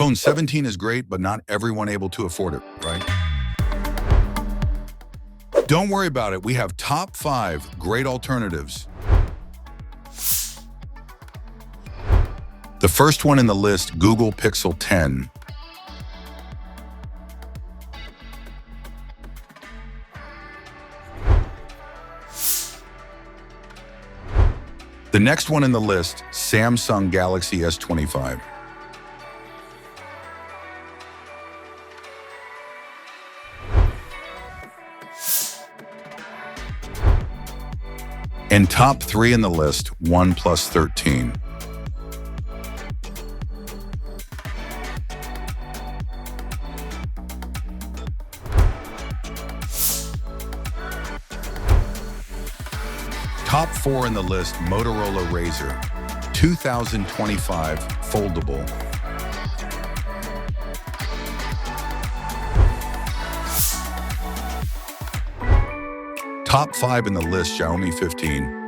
iPhone 17 is great, but not everyone able to afford it, right? Don't worry about it. We have top 5 great alternatives. The first one in the list, Google Pixel 10. The next one in the list, Samsung Galaxy S25. And top 3 in the list, OnePlus 13. Top 4 in the list, Motorola Razr, 2025 foldable. Top 5 in the list, Xiaomi 15.